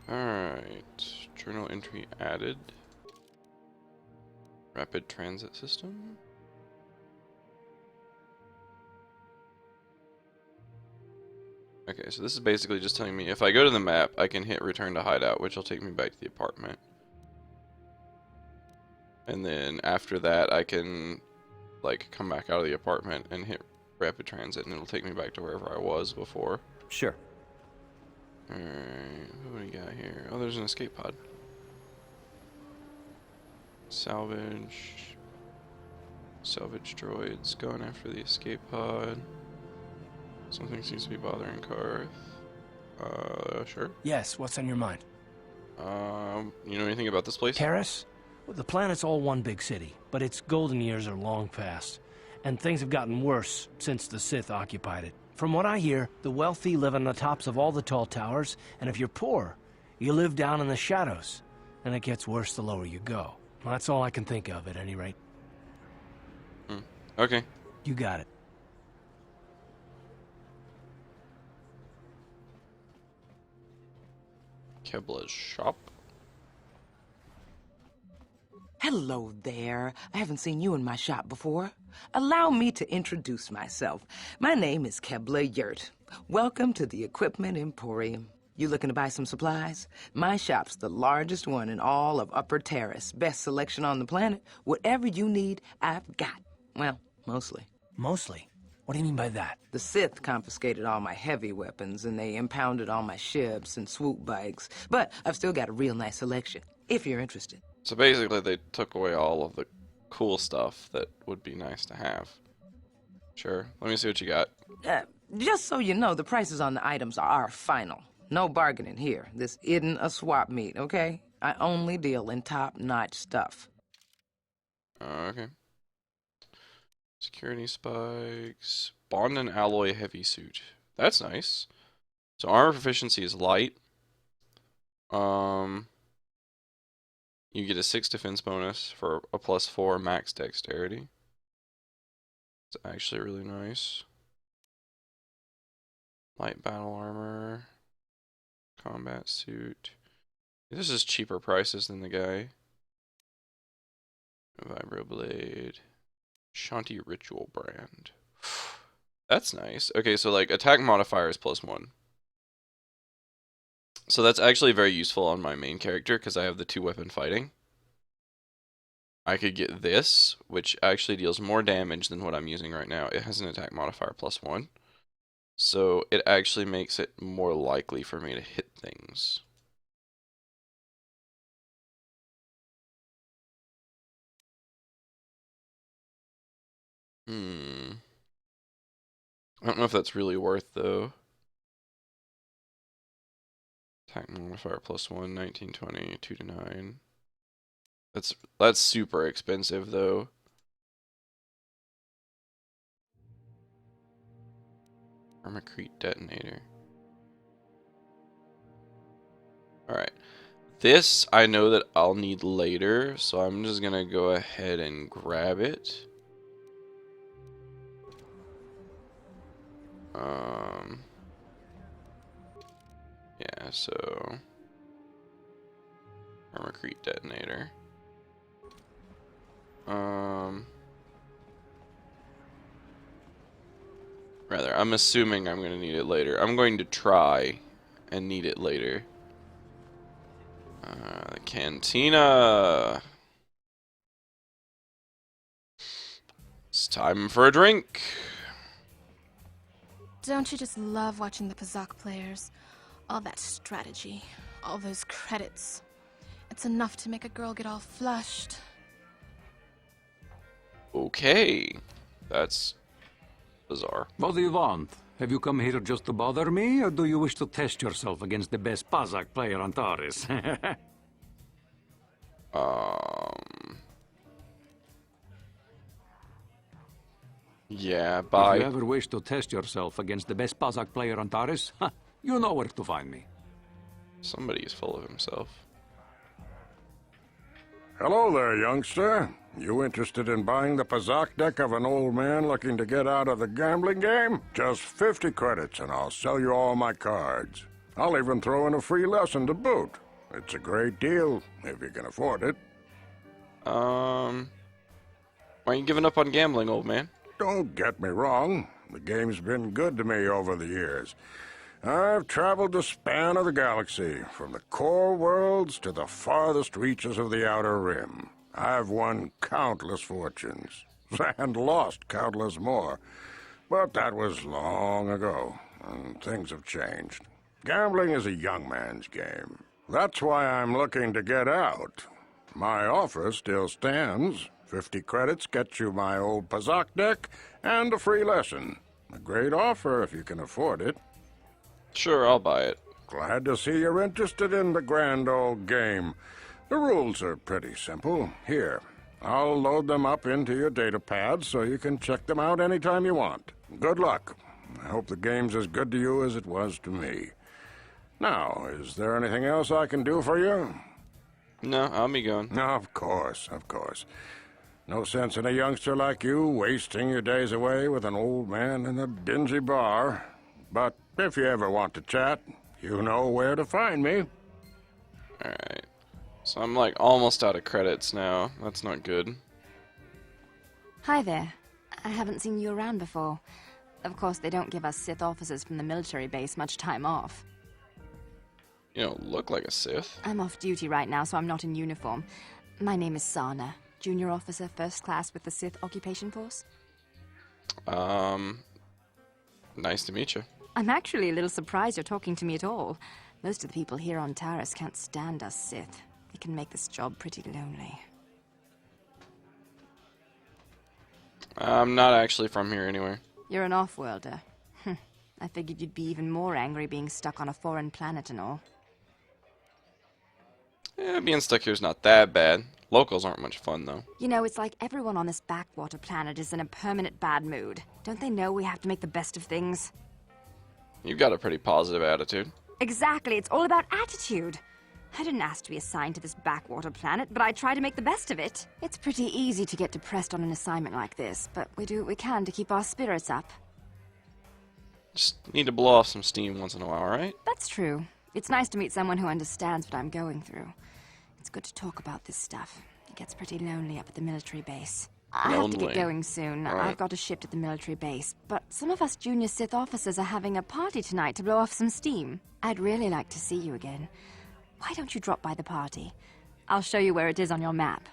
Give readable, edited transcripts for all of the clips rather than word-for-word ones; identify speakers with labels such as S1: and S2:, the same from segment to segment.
S1: Alright. Journal entry added. Rapid transit system. Okay, so this is basically just telling me if I go to the map, I can hit return to hideout, which will take me back to the apartment. And then after that, I can like come back out of the apartment and hit rapid transit, and it'll take me back to wherever I was before.
S2: Sure.
S1: Alright, what do we got here? Oh, there's an escape pod. Salvage. Salvage droids going after the escape pod. Something seems to be bothering Karth. Sure.
S3: Yes, what's on your mind?
S1: You know anything about this place?
S3: Terrace? Well, the planet's all one big city, but its golden years are long past. And things have gotten worse since the Sith occupied it. From what I hear, the wealthy live on the tops of all the tall towers, and if you're poor, you live down in the shadows. And it gets worse the lower you go. That's all I can think of, at any rate.
S1: Okay.
S3: You got it.
S1: Kebla's shop.
S4: Hello there. I haven't seen you in my shop before. Allow me to introduce myself. My name is Kebla Yurt. Welcome to the Equipment Emporium. You looking to buy some supplies? My shop's the largest one in all of Upper Terrace. Best selection on the planet. Whatever you need, I've got. Well, mostly.
S3: Mostly? What do you mean by that?
S4: The Sith confiscated all my heavy weapons, and they impounded all my ships and swoop bikes. But I've still got a real nice selection, if you're interested.
S1: So basically they took away all of the cool stuff that would be nice to have. Sure. Let me see what you got.
S4: Just so you know, the prices on the items are final. No bargaining here. This isn't a swap meet, okay? I only deal in top-notch stuff.
S1: Okay. Security spikes. Bond and alloy heavy suit. That's nice. So armor proficiency is light. You get a 6 defense bonus for a +4 max dexterity. It's actually really nice. Light battle armor. Combat suit. This is cheaper prices than the guy. Vibroblade. Shanti Ritual Brand. That's nice. Okay, so like attack modifier is +1. So that's actually very useful on my main character because I have the 2-weapon fighting. I could get this, which actually deals more damage than what I'm using right now. It has an attack modifier +1. So it actually makes it more likely for me to hit things. I don't know if that's really worth though. Attack modifier +1, 19, 20, 2 to 9. That's super expensive though. Armacrete detonator. Alright. This I know that I'll need later, so I'm just gonna go ahead and grab it. Yeah, so Armacrete detonator. Rather, I'm assuming I'm gonna need it later. I'm going to try and need it later. The cantina. It's time for a drink.
S5: Don't you just love watching the Pazak players? All that strategy, all those credits. It's enough to make a girl get all flushed.
S1: Okay. That's bizarre.
S6: What do you want? Have you come here just to bother me, or do you wish to test yourself against the best Pazak player on Taris?
S1: Yeah, bye.
S6: If you ever wish to test yourself against the best Pazak player on Taris, you know where to find me.
S1: Somebody's full of himself.
S7: Hello there, youngster. You interested in buying the Pazak deck of an old man looking to get out of the gambling game? Just 50 credits and I'll sell you all my cards. I'll even throw in a free lesson to boot. It's a great deal, if you can afford it.
S1: Why are you giving up on gambling, old man?
S7: Don't get me wrong. The game's been good to me over the years. I've traveled the span of the galaxy, from the core worlds to the farthest reaches of the Outer Rim. I've won countless fortunes, and lost countless more. But that was long ago, and things have changed. Gambling is a young man's game. That's why I'm looking to get out. My offer still stands. 50 credits gets you my old Pazak deck and a free lesson. A great offer if you can afford it.
S1: Sure, I'll buy it.
S7: Glad to see you're interested in the grand old game. The rules are pretty simple. Here, I'll load them up into your data pad so you can check them out anytime you want. Good luck. I hope the game's as good to you as it was to me. Now, is there anything else I can do for you?
S1: No, I'll be going.
S7: Of course, of course. No sense in a youngster like you wasting your days away with an old man in a dingy bar. But if you ever want to chat, you know where to find me.
S1: Alright. So I'm like almost out of credits now. That's not good.
S2: Hi there. I haven't seen you around before. Of course, they don't give us Sith officers from the military base much time off.
S1: You don't look like a Sith.
S2: I'm off duty right now, so I'm not in uniform. My name is Sana, junior officer, first class with the Sith Occupation Force.
S1: Nice to meet you.
S2: I'm actually a little surprised you're talking to me at all. Most of the people here on Taris can't stand us Sith. It can make this job pretty lonely.
S1: I'm not actually from here anywhere.
S2: You're an off-worlder. I figured you'd be even more angry being stuck on a foreign planet and all.
S1: Yeah, being stuck here's not that bad. Locals aren't much fun, though.
S2: You know, it's like everyone on this backwater planet is in a permanent bad mood. Don't they know we have to make the best of things?
S1: You've got a pretty positive attitude.
S2: Exactly, it's all about attitude. I didn't ask to be assigned to this backwater planet, but I try to make the best of it. It's pretty easy to get depressed on an assignment like this, but we do what we can to keep our spirits up.
S1: Just need to blow off some steam once in a while, right?
S2: That's true. It's nice to meet someone who understands what I'm going through. It's good to talk about this stuff. It gets pretty lonely up at the military base. I have to get
S1: Lonely.
S2: going soon.
S1: All right.
S2: I've got a shift at the military base, but some of us junior Sith officers are having a party tonight to blow off some steam. I'd really like to see you again. Why don't you drop by the party? I'll show you where it is on your map.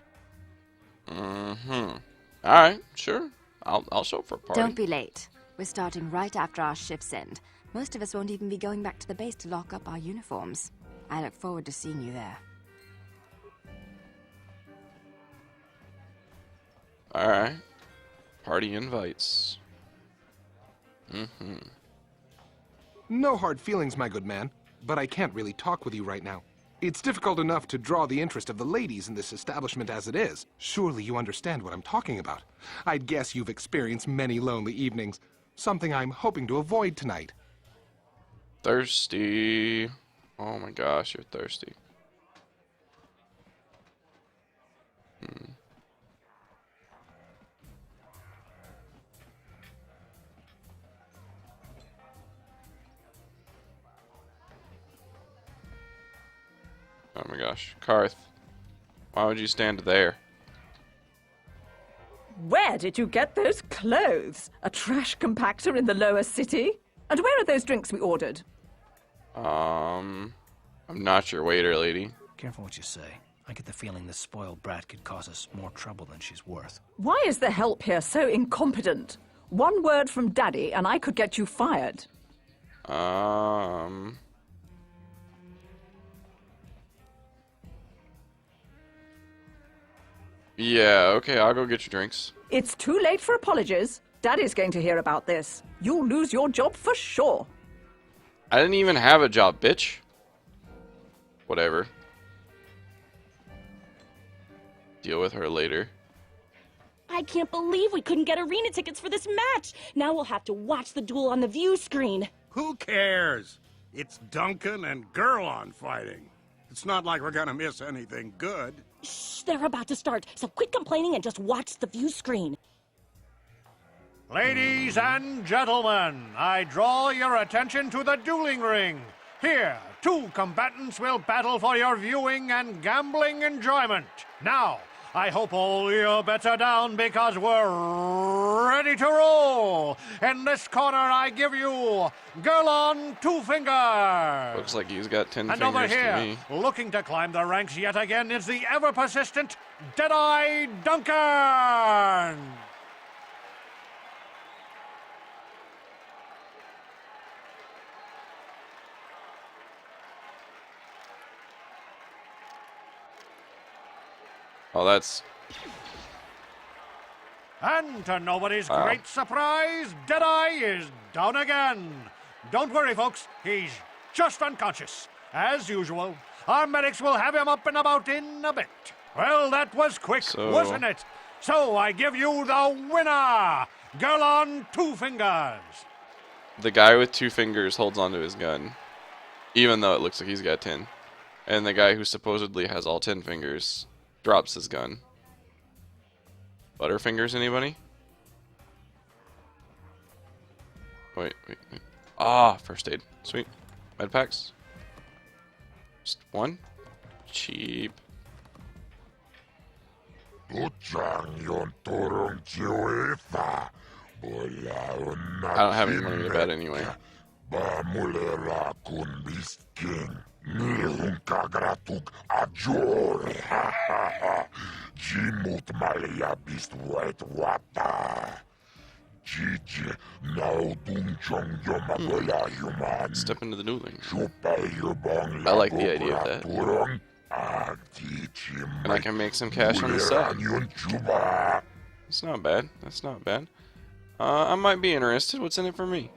S1: Alright, sure. I'll show up for a party.
S2: Don't be late. We're starting right after our shifts end. Most of us won't even be going back to the base to lock up our uniforms. I look forward to seeing you there.
S1: Alright. Party invites.
S8: No hard feelings, my good man, but I can't really talk with you right now. It's difficult enough to draw the interest of the ladies in this establishment as it is. Surely you understand what I'm talking about. I'd guess you've experienced many lonely evenings, something I'm hoping to avoid tonight.
S1: Thirsty. Oh my gosh, you're thirsty. Oh my gosh. Karth, why would you stand there?
S9: Where did you get those clothes? A trash compactor in the lower city? And where are those drinks we ordered?
S1: I'm not your waiter, lady.
S3: Careful what you say. I get the feeling this spoiled brat could cause us more trouble than she's worth.
S9: Why is the help here so incompetent? One word from Daddy and I could get you fired.
S1: Yeah, okay, I'll go get your drinks.
S9: It's too late for apologies. Daddy's going to hear about this. You'll lose your job for sure.
S1: I didn't even have a job, bitch. Whatever. Deal with her later.
S10: I can't believe we couldn't get arena tickets for this match. Now we'll have to watch the duel on the view screen.
S7: Who cares? It's Duncan and Gurlon fighting. It's not like we're gonna miss anything good.
S10: Shh, they're about to start, so quit complaining and just watch the view screen.
S11: Ladies and gentlemen, I draw your attention to the dueling ring. Here, two combatants will battle for your viewing and gambling enjoyment. Now, I hope all your bets are down because we're ready to roll. In this corner, I give you Girl on Two Fingers.
S1: Looks like he's got 10
S11: And over
S1: fingers to
S11: here,
S1: me.
S11: looking to climb the ranks yet again, is the ever-persistent Deadeye Duncan.
S1: Oh, that's...
S11: And to nobody's
S1: Wow.
S11: great surprise, Deadeye is down again. Don't worry, folks. He's just unconscious. As usual, our medics will have him up and about in a bit. Well, that was quick, wasn't it? So I give you the winner, Girl on Two Fingers.
S1: The guy with 2 fingers holds onto his gun, even though it looks like he's got 10. And the guy who supposedly has all 10 fingers drops his gun. Butterfingers, anybody? Wait. Ah, first aid. Sweet. Med packs. Just one. Cheap. I don't have any money to bet anyway. Step into the dueling. I like the idea of that. And I can make some cash on the side. That's not bad. That's not bad. I might be interested. What's in it for me?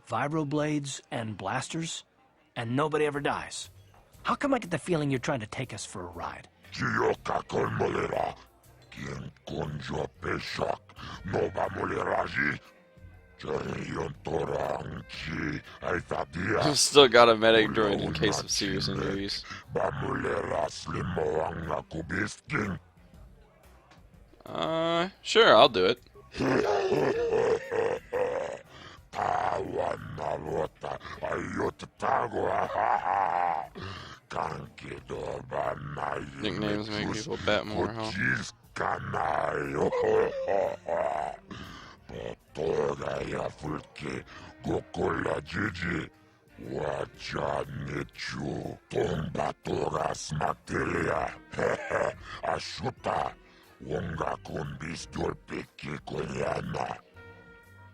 S3: Vibroblades and blasters, and nobody ever dies. How come I get the feeling you're trying to take us for a ride?
S1: Still got a medic droid in case of serious injuries. Sure, I'll do it. Nicknames make people bet more, huh?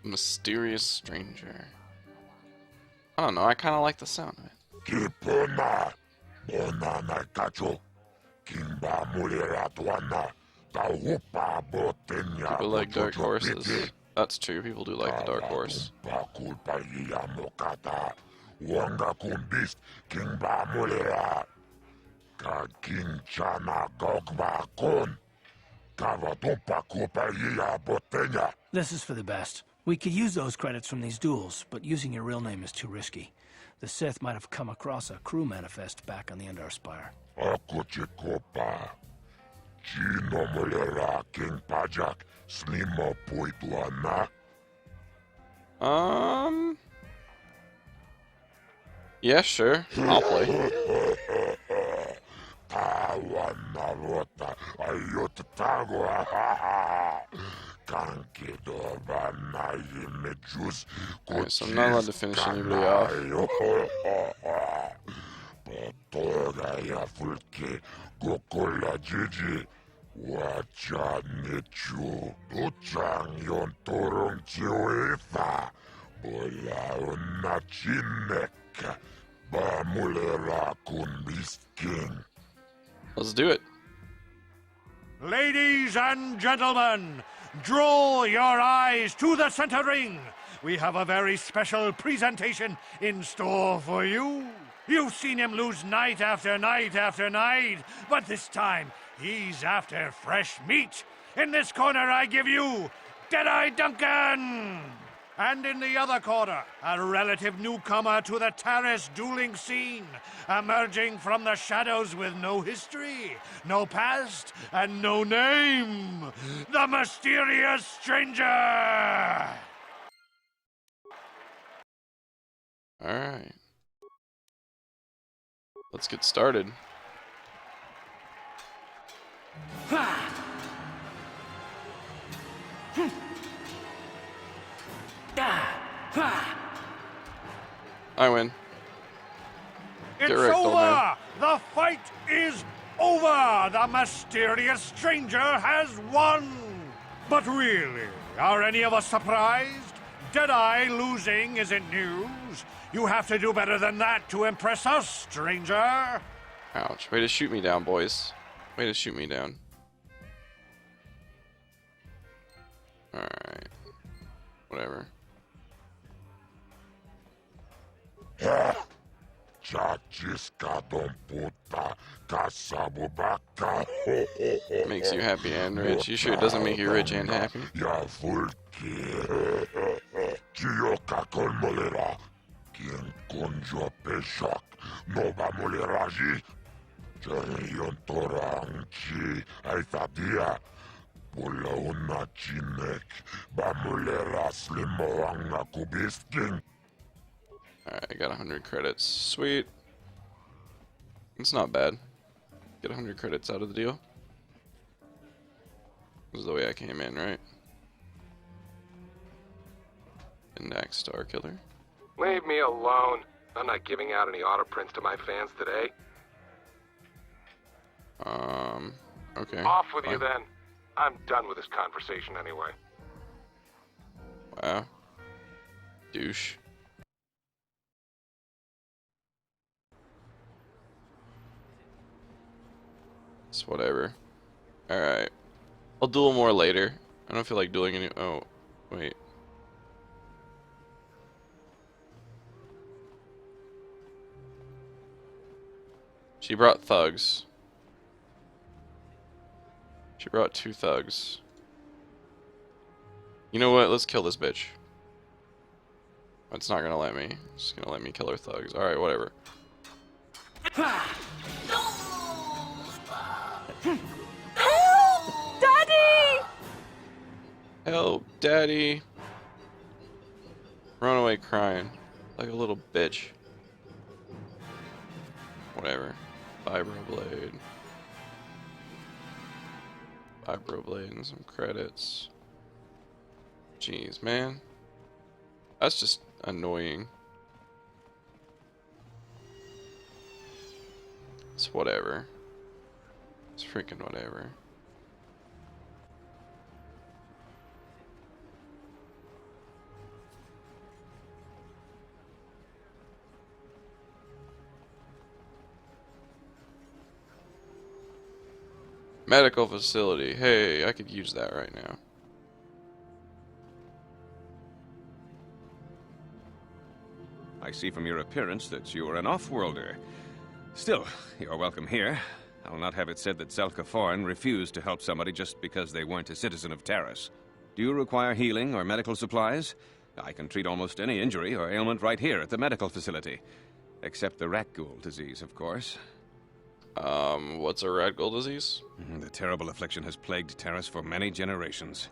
S1: Mysterious stranger. I don't know, I kind of like the sound of it. People like dark horses. That's true, people do like the dark horse.
S3: This is for the best. We could use those credits from these duels, but using your real name is too risky. The Sith might have come across a crew manifest back on the Endar Spire.
S1: Yeah, sure. I'll play. Alright, so I'm not allowed to finish anybody off. Let's do it.
S11: Ladies and gentlemen, draw your eyes to the center ring. we have a very special presentation in store for you. You've seen him lose night after night after night, but this time he's after fresh meat. In this corner, I give you Deadeye Duncan! And in the other corner, a relative newcomer to the terrace dueling scene, emerging from the shadows with no history, no past, and no name, the mysterious stranger!
S1: Alright. Let's get started. I win.
S11: It's
S1: wrecked, old
S11: over!
S1: man.
S11: The fight is over! The mysterious stranger has won! But really, are any of us surprised? Deadeye losing isn't news. You have to do better than that to impress us, stranger.
S1: Ouch. Way to shoot me down, boys. Way to shoot me down. Alright. Whatever. Makes you happy and rich. You sure it doesn't make you rich and happy? Alright, I got 100 credits. Sweet. It's not bad. Get 100 credits out of the deal. This is the way I came in, right? Index Star Killer.
S12: Leave me alone. I'm not giving out any auto prints to my fans today.
S1: Okay.
S12: Off with you
S1: fine.
S12: then. I'm done with this conversation anyway.
S1: Wow. Douche. It's whatever. Alright. I'll duel more later. I don't feel like dueling any. Oh, wait. She brought thugs. She brought 2 thugs. You know what? Let's kill this bitch. It's not gonna let me. It's gonna let me kill her thugs. Alright, whatever.
S9: Daddy!
S1: Help, Daddy. Run away crying. Like a little bitch. Whatever. Vibroblade. Vibroblade and some credits. Jeez, man. That's just annoying. It's whatever. It's freaking whatever. Medical facility. Hey, I could use that right now.
S13: I see from your appearance that you are an off-worlder. Still, you're welcome here. I'll not have it said that Zelka refused to help somebody just because they weren't a citizen of Terrace. Do you require healing or medical supplies? I can treat almost any injury or ailment right here at the medical facility. Except the rat ghoul disease, of course.
S1: What's a rat ghoul disease?
S13: The terrible affliction has plagued Terrace for many generations.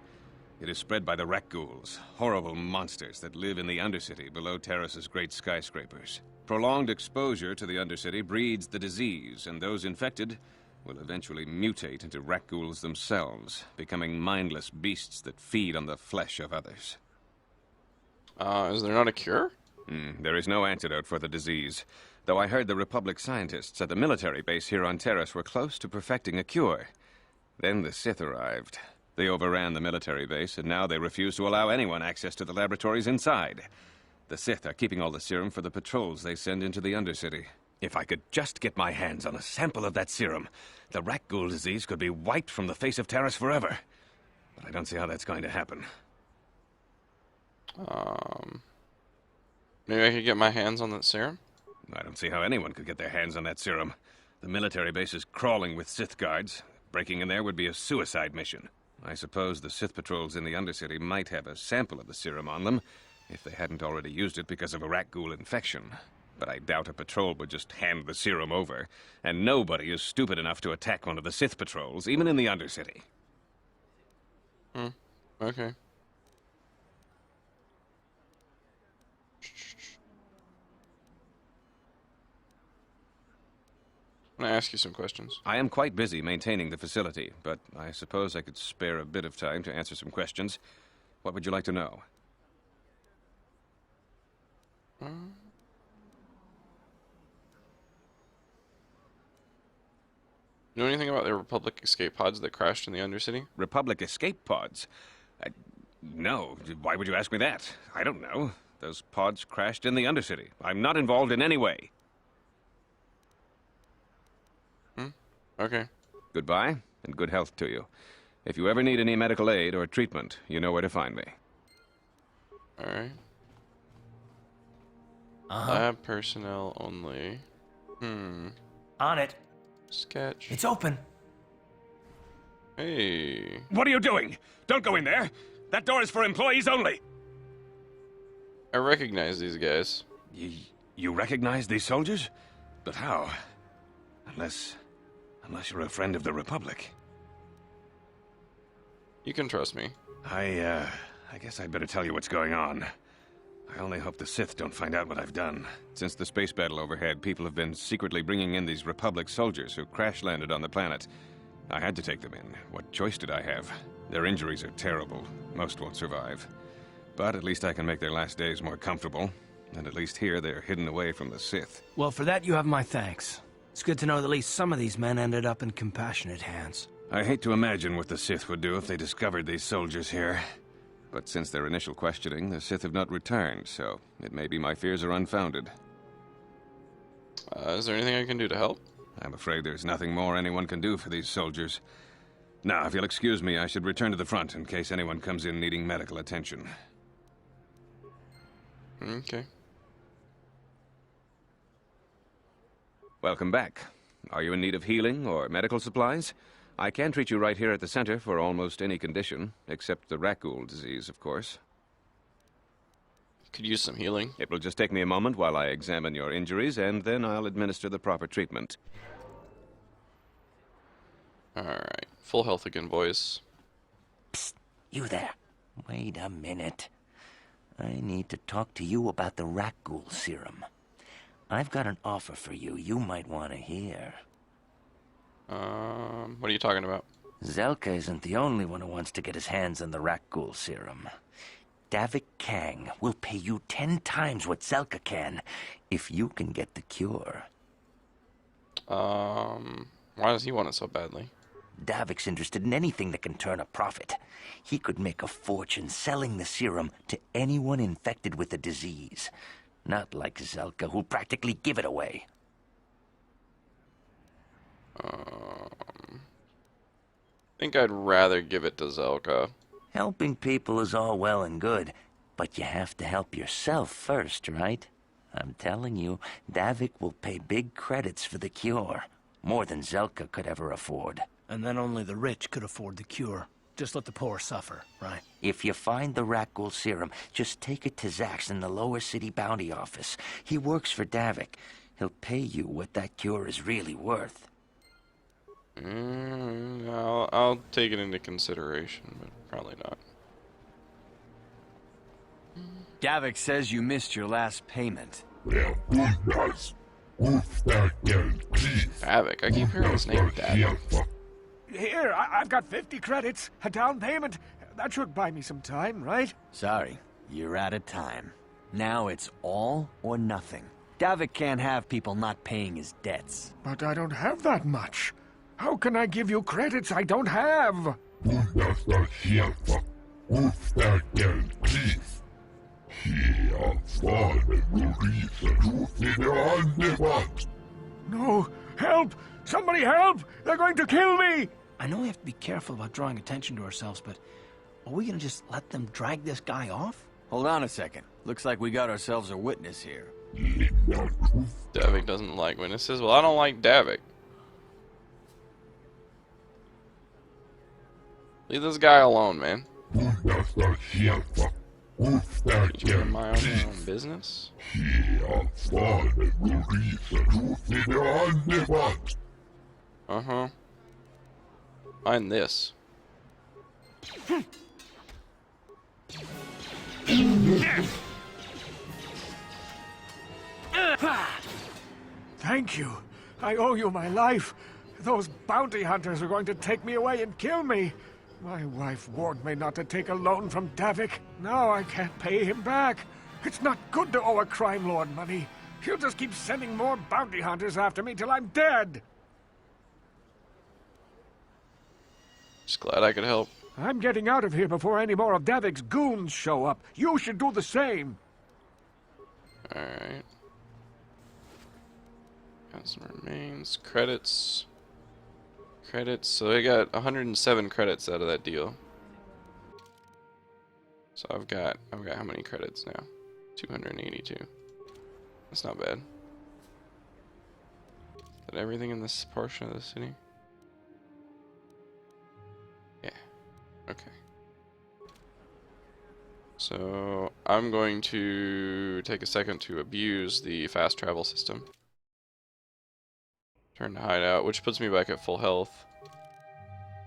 S13: It is spread by the rat ghouls, horrible monsters that live in the Undercity below Terrace's great skyscrapers. Prolonged exposure to the Undercity breeds the disease, and those infected will eventually mutate into rat ghouls themselves, becoming mindless beasts that feed on the flesh of others.
S1: Is there not a cure?
S13: There is no antidote for the disease, though I heard the Republic scientists at the military base here on Terrace were close to perfecting a cure. Then the Sith arrived. They overran the military base, and now they refuse to allow anyone access to the laboratories inside. The Sith are keeping all the serum for the patrols they send into the Undercity. If I could just get my hands on a sample of that serum, the rat ghoul disease could be wiped from the face of Terrace forever. But I don't see how that's going to happen.
S1: Maybe I could get my hands on that serum?
S13: I don't see how anyone could get their hands on that serum. The military base is crawling with Sith guards. Breaking in there would be a suicide mission. I suppose the Sith patrols in the Undercity might have a sample of the serum on them, if they hadn't already used it because of a rat ghoul infection. But I doubt a patrol would just hand the serum over, and nobody is stupid enough to attack one of the Sith patrols, even in the Undercity.
S1: Okay. I'm gonna ask you some questions.
S13: I am quite busy maintaining the facility, but I suppose I could spare a bit of time to answer some questions. What would you like to know?
S1: Know anything about the Republic escape pods that crashed in the Undercity?
S13: Republic escape pods? No. Why would you ask me that? I don't know. Those pods crashed in the Undercity. I'm not involved in any way.
S1: Okay.
S13: Goodbye, and good health to you. If you ever need any medical aid or treatment, you know where to find me.
S1: Alright. Lab personnel only.
S3: On it.
S1: Sketch.
S3: It's open.
S1: Hey.
S13: What are you doing? Don't go in there! That door is for employees only!
S1: I recognize these guys.
S13: You recognize these soldiers? But how? Unless you're a friend of the Republic.
S1: You can trust me.
S13: I guess I'd better tell you what's going on. I only hope the Sith don't find out what I've done. Since the space battle overhead, people have been secretly bringing in these Republic soldiers who crash-landed on the planet. I had to take them in. What choice did I have? Their injuries are terrible. Most won't survive. But at least I can make their last days more comfortable. And at least here, they're hidden away from the Sith.
S3: Well, for that you have my thanks. It's good to know that at least some of these men ended up in compassionate hands.
S13: I hate to imagine what the Sith would do if they discovered these soldiers here. But since their initial questioning, the Sith have not returned, so it may be my fears are unfounded.
S1: Is there anything I can do to help?
S13: I'm afraid there's nothing more anyone can do for these soldiers. Now, if you'll excuse me, I should return to the front in case anyone comes in needing medical attention.
S1: Okay.
S13: Welcome back. Are you in need of healing or medical supplies? I can treat you right here at the center for almost any condition, except the rat ghoul disease, of course.
S1: Could use some healing.
S13: It will just take me a moment while I examine your injuries, and then I'll administer the proper treatment.
S1: Alright. Full health again, boys.
S14: Psst, you there. Wait a minute. I need to talk to you about the rat ghoul serum. I've got an offer for you might want to hear.
S1: What are you talking about?
S14: Zelka isn't the only one who wants to get his hands on the rat ghoul serum. Davik Kang will pay you 10 times what Zelka can if you can get the cure.
S1: Why does he want it so badly?
S14: Davik's interested in anything that can turn a profit. He could make a fortune selling the serum to anyone infected with the disease. Not like Zelka, who'll practically give it away.
S1: I think I'd rather give it to Zelka.
S14: Helping people is all well and good, but you have to help yourself first, right? I'm telling you, Davik will pay big credits for the cure. More than Zelka could ever afford.
S3: And then only the rich could afford the cure. Just let the poor suffer, right?
S14: If you find the rat ghoul serum, just take it to Zax in the lower city bounty office. He works for Davik. He'll pay you what that cure is really worth.
S1: I'll take it into consideration, but probably not.
S15: Davik says you missed your last payment.
S1: Davik, I keep hearing his name, Davik.
S16: Here, I've got 50 credits, a down payment. That should buy me some time, right?
S15: Sorry, you're out of time. Now it's all or nothing. Davik can't have people not paying his debts.
S16: But I don't have that much. How can I give you credits I don't have? No! Help! Somebody help! They're going to kill me!
S3: I know we have to be careful about drawing attention to ourselves, but are we gonna just let them drag this guy off?
S15: Hold on a second. Looks like we got ourselves a witness here.
S1: Davik doesn't like witnesses. Well, I don't like Davik. Leave this guy alone, man. You mind your own business? Uh-huh. Find this.
S16: Thank you. I owe you my life. Those bounty hunters are going to take me away and kill me. My wife warned me not to take a loan from Davik. Now I can't pay him back. It's not good to owe a crime lord money. He'll just keep sending more bounty hunters after me till I'm dead.
S1: Just glad I could help.
S16: I'm getting out of here before any more of Davik's goons show up. You should do the same.
S1: Alright. Got some remains. Credits. Credits. So I got 107 credits out of that deal. So I've got how many credits now? 282. That's not bad. Is that everything in this portion of the city? Yeah. Okay. So I'm going to take a second to abuse the fast travel system. Turn to hideout, which puts me back at full health.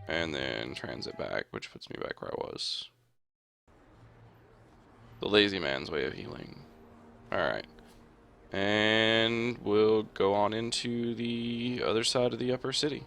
S1: And then transit back, which puts me back where I was. The lazy man's way of healing. Alright. And we'll go on into the other side of the upper city.